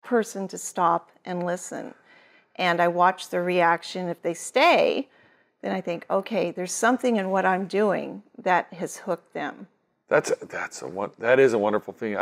person to stop and listen. And I watch their reaction. If they stay, then I think, okay, there's something in what I'm doing that has hooked them. That is a wonderful thing.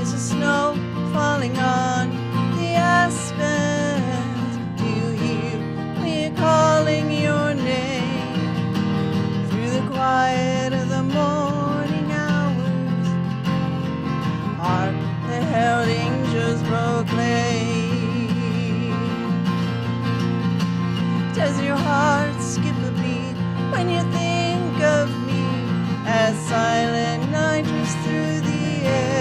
Is the snow falling on the asphalt? Do you hear me calling your name through the quiet of the morning hours? Hark, the herald angels proclaim. Does your heart skip a beat when you think of me as silent night drifts through the air?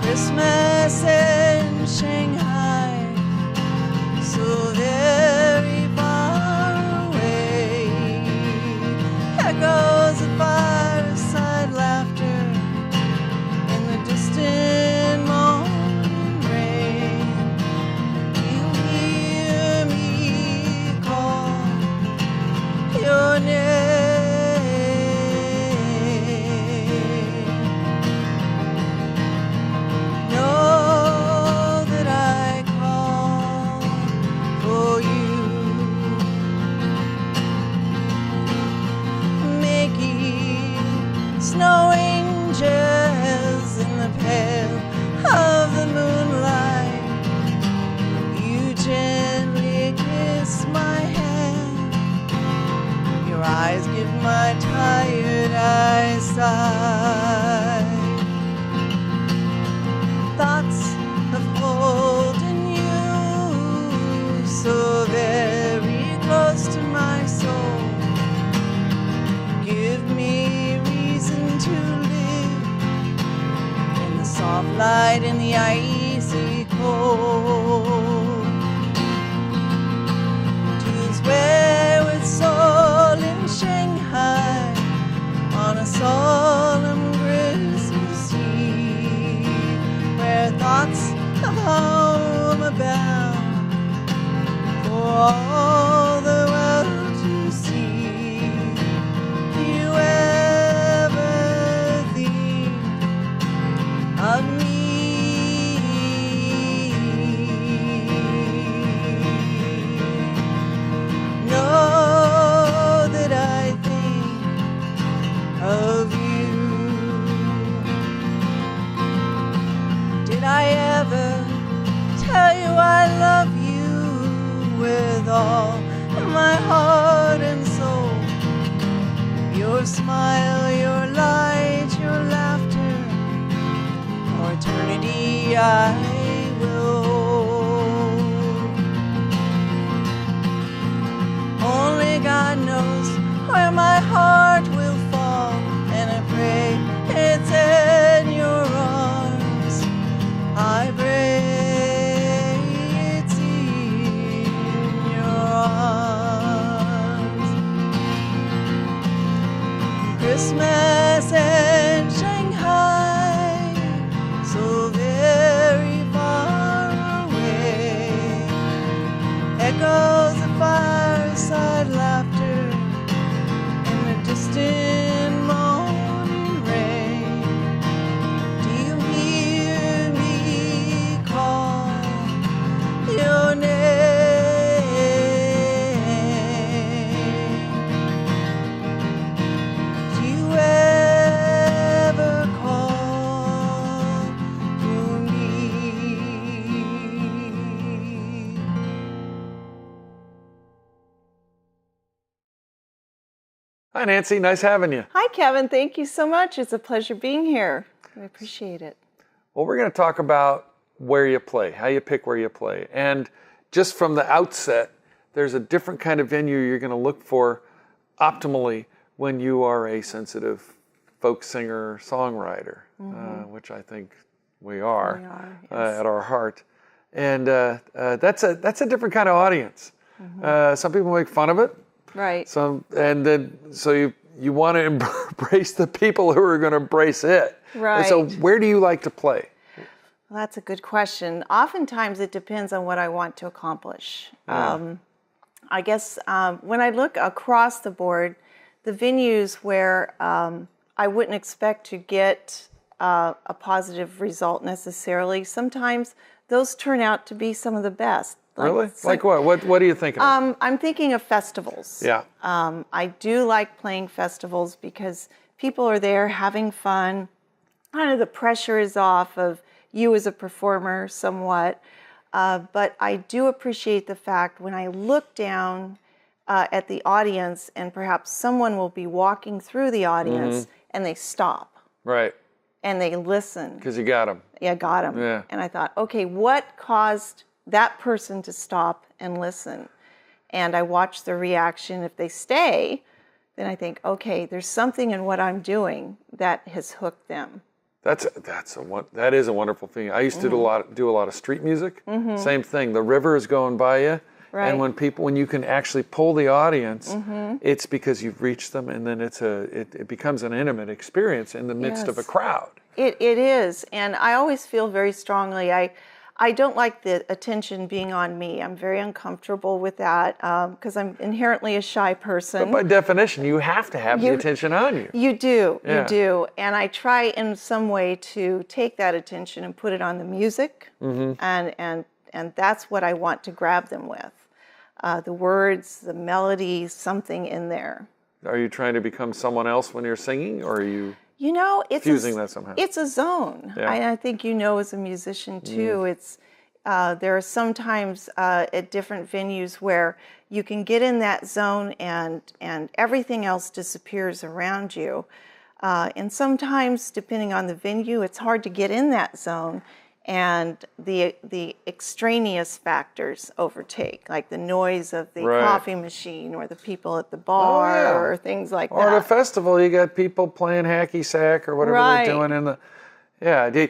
Christmas in Shanghai, so very far away. Echoes of fireside laughter in the distant morning rain. You hear me call your name. Snow angels in the pale of the moonlight, you gently kiss my hand. Your eyes give my tired eyes sight. Thoughts of holding you so very close to my soul give me reason to live in the soft light and the icy cold. To swear with soul in Shanghai on a solemn Christmas Eve, where thoughts of home abound for all the world to see. Do you ever think of me? Know that I think of you. Did I ever tell you I love you with all my heart and soul? Your smile, your light, your laughter, for eternity I will hold. Only God knows where my heart will fall, and I pray it's in your arms. I pray it's in your arms. Christmas in Shanghai, so very far away. Echoes of fireside laughter in the distant morning rain. Do you hear me call your name? Do you ever call for me? Hi, Nancy. Nice having you. Hi, Kevin. Thank you so much. It's a pleasure being here. I appreciate it. Well, we're going to talk about where you play, how you pick where you play. And just from the outset, there's a different kind of venue you're going to look for optimally when you are a sensitive folk singer, songwriter, which I think we are, yes. At our heart. And that's a different kind of audience. Some people make fun of it. Right. So you want to embrace the people who are going to embrace it. Right. And so where do you like to play? Well, that's a good question. Oftentimes it depends on what I want to accomplish. I guess when I look across the board, the venues where I wouldn't expect to get a positive result necessarily, sometimes those turn out to be some of the best. Really? Like what? What are you thinking of? I'm thinking of festivals. Yeah. I do like playing festivals because people are there having fun. Kind of the pressure is off of you as a performer somewhat. But I do appreciate the fact when I look down at the audience and perhaps someone will be walking through the audience and they stop. Right. And they listen. Because you got them. Yeah, got them. Yeah. And I thought, okay, what caused that person to stop and listen? And I watch the reaction. If they stay, then I think, okay, there's something in what I'm doing that has hooked them. That is a wonderful thing. I used to do a lot of street music. Same thing. The river is going by you, right. And when you can actually pull the audience, it's because you've reached them, and then it becomes an intimate experience in the midst of a crowd. It is, and I always feel very strongly. I don't like the attention being on me. I'm very uncomfortable with that because I'm inherently a shy person. But by definition, you have to have the attention on you. You do, Yeah. you do. And I try in some way to take that attention and put it on the music, and that's what I want to grab them with. The words, the melody, something in there. Are you trying to become someone else when you're singing, or are you... You know, it's fusing that somehow? It's a zone. Yeah. I think you know as a musician too. It's there are sometimes at different venues where you can get in that zone and everything else disappears around you. And sometimes, depending on the venue, it's hard to get in that zone, and the extraneous factors overtake, like the noise of the coffee machine or the people at the bar or things like that. Or at a festival, you got people playing hacky sack or whatever they're doing in the... Yeah. Do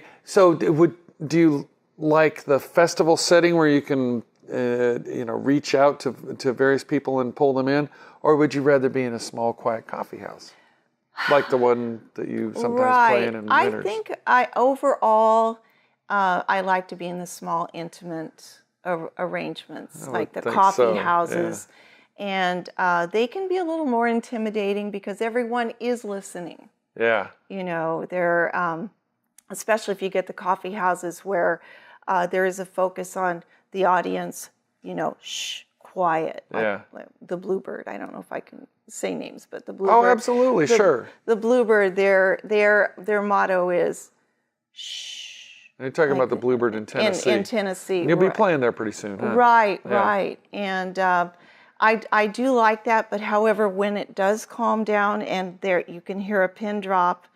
you like the festival setting where you can reach out to various people and pull them in, or would you rather be in a small, quiet coffee house, like the one that you sometimes play in I winters? think overall, I like to be in the small, intimate arrangements, like the coffee houses. Yeah. And they can be a little more intimidating because everyone is listening. Yeah. You know, they're, especially if you get the coffee houses where there is a focus on the audience, shh, quiet. Yeah. Like the Bluebird. I don't know if I can say names, but the Bluebird. Oh, absolutely, sure. The Bluebird, their motto is shh. You're talking about the Bluebird in Tennessee. In Tennessee. You'll be playing there pretty soon, huh? Right. And I do like that, but however, when it does calm down and there you can hear a pin drop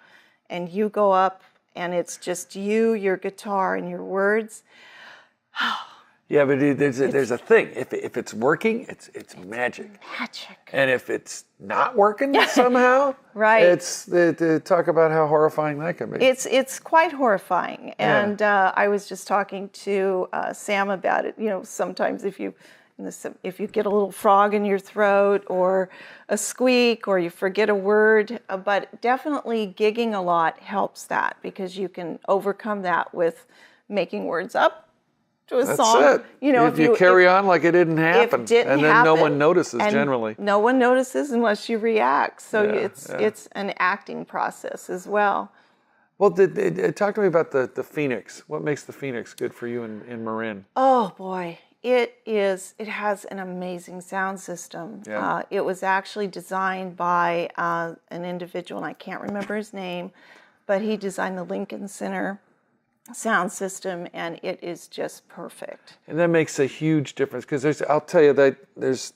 and you go up and it's just you, your guitar, and your words. Yeah, but there's a thing. If it's working, it's magic. Magic. And if it's not working somehow, right? It's talk about how horrifying that can be. It's quite horrifying. And I was just talking to Sam about it. Sometimes if you get a little frog in your throat or a squeak or you forget a word, but definitely gigging a lot helps that because you can overcome that with making words up. That's song. it. If you carry on like it didn't happen, no one notices generally. No one notices unless you react. So it's an acting process as well. Well, talk to me about the Phoenix. What makes the Phoenix good for you in Marin? Oh boy, it has an amazing sound system. Yeah. It was actually designed by an individual, and I can't remember his name, but he designed the Lincoln Center sound system, and it is just perfect. And that makes a huge difference because I'll tell you that there's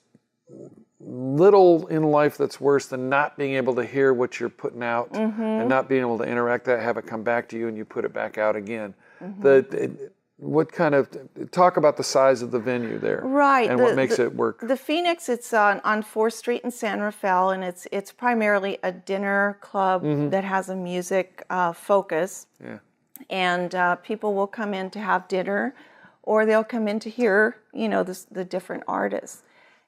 little in life that's worse than not being able to hear what you're putting out and not being able to interact that, have it come back to you, and you put it back out again. what kind of, talk about the size of the venue there. Right. And what makes it work. The Phoenix, it's on 4th Street in San Rafael, and it's primarily a dinner club that has a music focus. Yeah. And people will come in to have dinner, or they'll come in to hear, the different artists.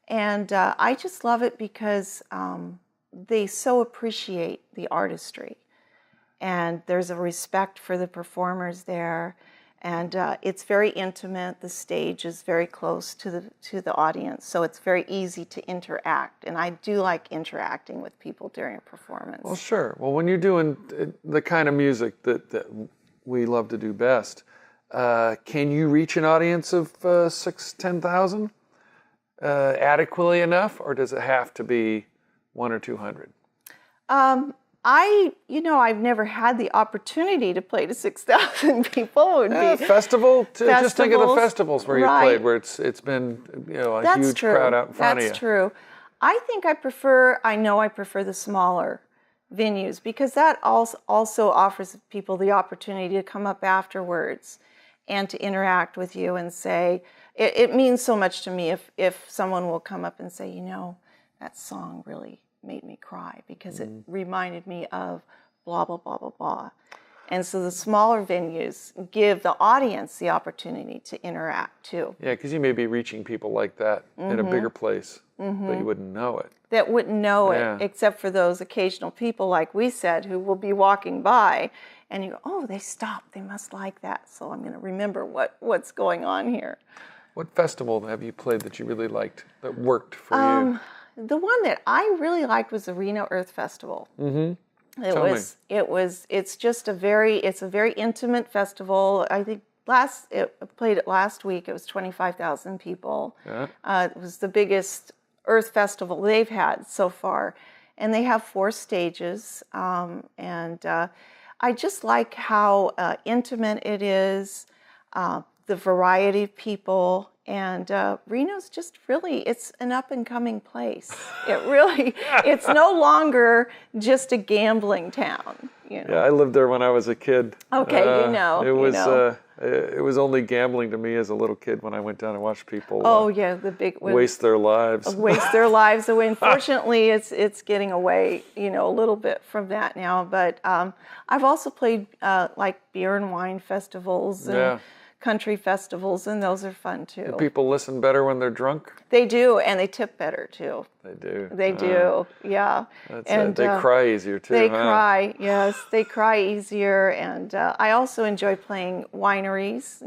And I just love it because they so appreciate the artistry. And there's a respect for the performers there. And it's very intimate. The stage is very close to the audience, so it's very easy to interact. And I do like interacting with people during a performance. Well, sure. Well, when you're doing the kind of music that we love to do best, can you reach an audience of 10,000 adequately enough, or does it have to be 100 or 200? I've never had the opportunity to play to 6,000 people. It would be festival. Just think of the festivals where you right. played, where it's been a That's huge true. crowd out in front of you. That's true. I prefer the smaller venues, because that also offers people the opportunity to come up afterwards and to interact with you and say, it means so much to me if someone will come up and say, that song really made me cry because it reminded me of blah, blah, blah, blah, blah. And so the smaller venues give the audience the opportunity to interact too. Yeah, because you may be reaching people like that in a bigger place, but you wouldn't know it. That wouldn't know it, except for those occasional people, like we said, who will be walking by and you go, oh, they stopped, they must like that. So I'm going to remember what's going on here. What festival have you played that you really liked, that worked for you? The one that I really liked was the Reno Earth Festival. It's just a very intimate festival. I think played it last week. It was 25,000 people. Yeah. It was the biggest Earth festival they've had so far, and they have 4 stages. I just like how intimate it is, the variety of people. And Reno's just really, it's an up-and-coming place. It's no longer just a gambling town. Yeah, I lived there when I was a kid. Okay, It was only gambling to me as a little kid when I went down and watched people the big waste their lives. Waste their lives away. Unfortunately, it's getting away, a little bit from that now. But I've also played like beer and wine festivals and country festivals, and those are fun too. Do people listen better when they're drunk? They do, and they tip better too. They do. They do, yeah. And they cry easier too. They cry, yes. They cry easier, and I also enjoy playing wineries,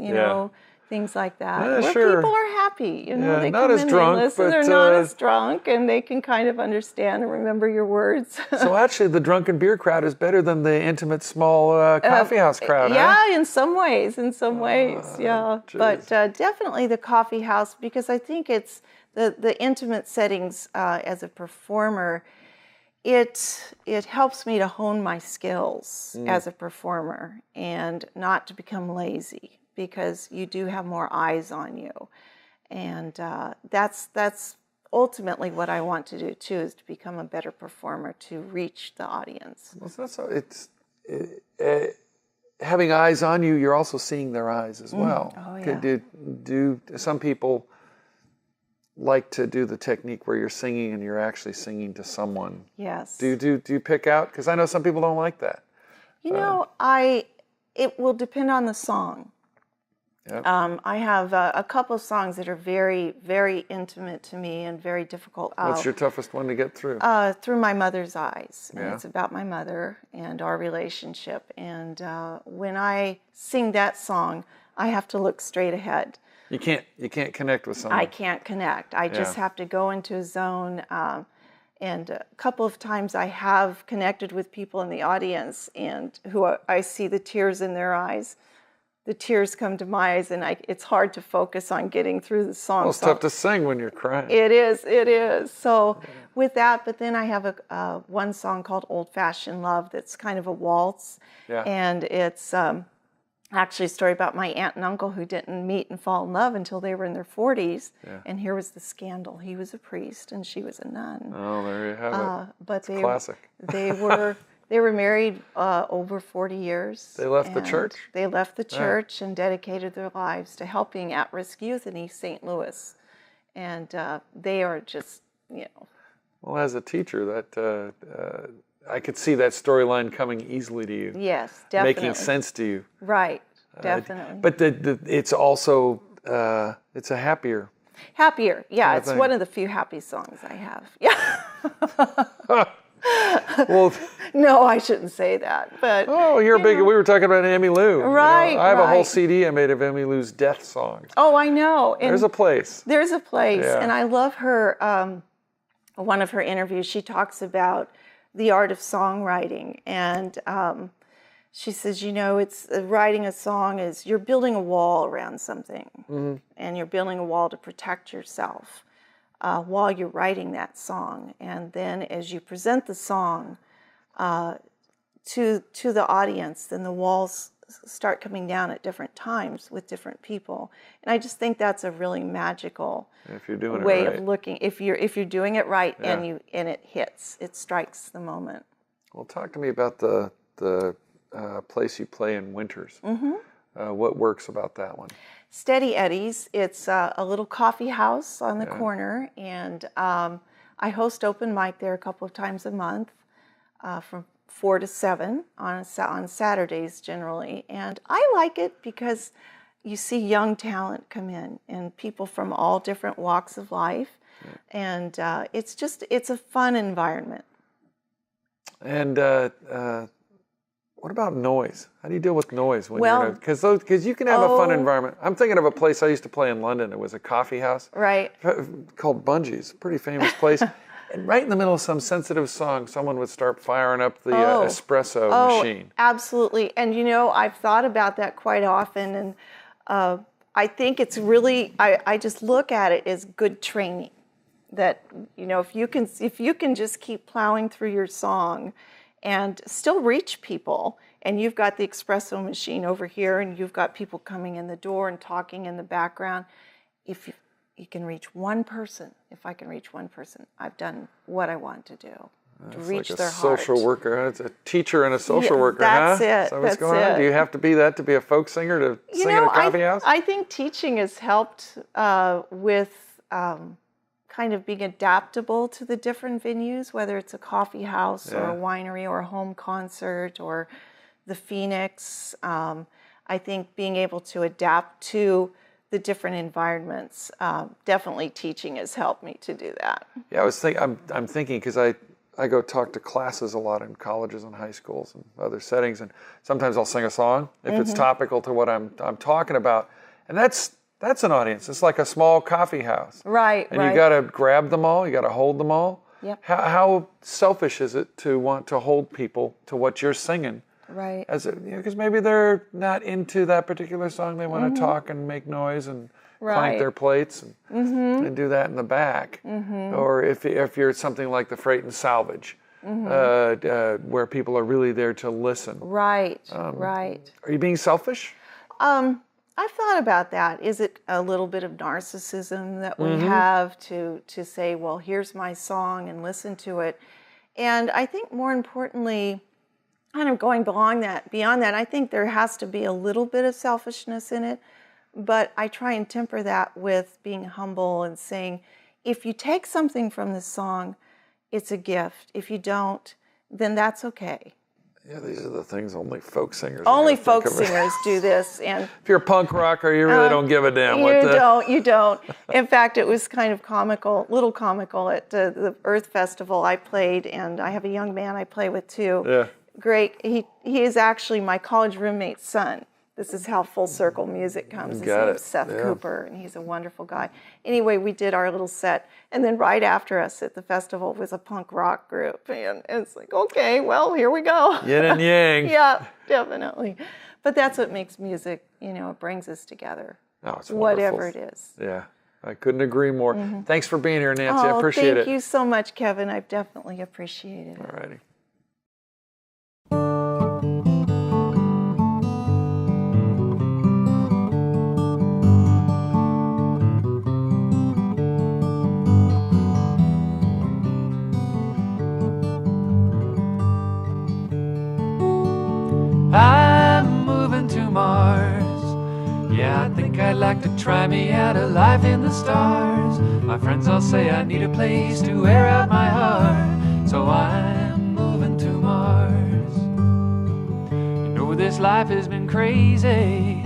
things like that, where people are happy. They not come as in, drunk, they listen, but they're not as drunk, and they can kind of understand and remember your words. So actually, the drunken beer crowd is better than the intimate small coffee house crowd. Yeah, in some ways, yeah. Geez. But definitely the coffee house, because I think it's the intimate settings as a performer. It helps me to hone my skills as a performer and not to become lazy, because you do have more eyes on you. And that's ultimately what I want to do too, is to become a better performer, to reach the audience. Well, having eyes on you, you're also seeing their eyes as well. Oh, yeah. Do some people like to do the technique where you're singing and you're actually singing to someone? Yes. Do you pick out? Because I know some people don't like that. It will depend on the song. Yep. I have a couple of songs that are very, very intimate to me and very difficult. What's your toughest one to get through? Through My Mother's Eyes. And Yeah. it's about my mother and our relationship. And when I sing that song, I have to look straight ahead. You can't connect with someone. I can't connect. I just have to go into a zone. And a couple of times I have connected with people in the audience, and who I see the tears in their eyes. The tears come to my eyes, and it's hard to focus on getting through the song. Well, it's tough to sing when you're crying. It is. So with that, but then I have one song called Old Fashioned Love that's kind of a waltz. Yeah. And it's actually a story about my aunt and uncle who didn't meet and fall in love until they were in their 40s. Yeah. And here was the scandal. He was a priest and she was a nun. Oh, there you have it. But classic. They were They were married over 40 years. They left the church? They left the church and dedicated their lives to helping at-risk youth in East St. Louis. And they are just, you know. Well, as a teacher, that I could see that storyline coming easily to you. Yes, definitely. Making sense to you. Right, definitely. But it's also, it's a happier. Happier, yeah. It's one of the few happy songs I have. Yeah. Well, no, I shouldn't say that. But you're big. We were talking about Emmylou. Right. I have a whole CD I made of Emmylou's death songs. Oh, I know. And there's a place. There's a place, Yeah. and I love her. One of her interviews, she talks about the art of songwriting, and she says, you know, it's writing a song is you're building a wall around something, and you're building a wall to protect yourself. While you're writing that song, and then as you present the song to the audience, then the walls start coming down at different times with different people. And I just think that's a really magical way of looking. If you're doing it right, and it hits, it strikes the moment. Well, talk to me about the place you play in Winters. What works about that one? Steady Eddie's. It's a little coffee house on the corner, and I host open mic there a couple of times a month, from 4 to 7 on Saturdays generally. And I like it because you see young talent come in, and people from all different walks of life, and it's a fun environment. And what about noise? How do you deal with noise when you're because you can have a fun environment. I'm thinking of a place I used to play in London. It was a coffee house, right, called Bungie's, pretty famous place. And right in the middle of some sensitive song, someone would start firing up the espresso machine. Absolutely. And you know, I've thought about that quite often, and I think it's really I just look at it as good training. That, you know, if you can just keep plowing through your song and still reach people, and you've got the espresso machine over here, and you've got people coming in the door and talking in the background. If you can reach one person, if I can reach one person, I've done what I want to do. To reach like their a heart. Social worker. It's a teacher and a social worker, that's huh? it. Is that what's That's going on? it. Do you have to be that to be a folk singer to sing in a coffee house? I think teaching has helped with kind of being adaptable to the different venues, whether it's a coffee house or a winery or a home concert or the Phoenix. I think being able to adapt to the different environments, definitely teaching has helped me to do that. Yeah, I'm thinking because I go talk to classes a lot in colleges and high schools and other settings, and sometimes I'll sing a song if it's topical to what I'm talking about, and that's an audience. It's like a small coffee house. Right, and you got to grab them all. You got to hold them all. Yep. How selfish is it to want to hold people to what you're singing? Right. Because maybe they're not into that particular song. They want to talk and make noise and clank their plates and do that in the back. Or if you're something like the Freight and Salvage, where people are really there to listen. Right, right. Are you being selfish? I've thought about that. Is it a little bit of narcissism that we have to say, well, here's my song and listen to it? And I think more importantly, kind of going beyond that, I think there has to be a little bit of selfishness in it, but I try and temper that with being humble and saying, if you take something from this song, it's a gift. If you don't, then that's okay. Yeah, these are the things only folk singers. Only folk singers do this, and if you're a punk rocker, you really don't give a damn. You don't. In fact, it was kind of little comical at the Earth Festival I played, and I have a young man I play with too. Yeah. Great. He is actually my college roommate's son. This is how full circle music comes. His name's Seth Cooper, and he's a wonderful guy. Anyway, we did our little set, and then right after us at the festival was a punk rock group, and it's like, okay, well, here we go. Yin and yang. Yeah, definitely. But that's what makes music, it brings us together. Oh, it's wonderful. Whatever it is. Yeah, I couldn't agree more. Thanks for being here, Nancy. I appreciate it. Thank you so much, Kevin. I've definitely appreciated it. All righty. like to try me out a life in the stars. My friends all say I need a place to wear out my heart, so I'm moving to Mars. You know this life has been crazy.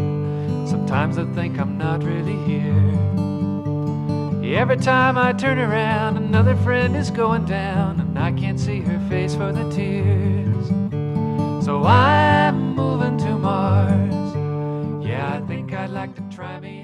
Sometimes I think I'm not really here. Every time I turn around, another friend is going down, and I can't see her face for the tears. So I'm moving to Mars. Yeah, I think I'd like to try me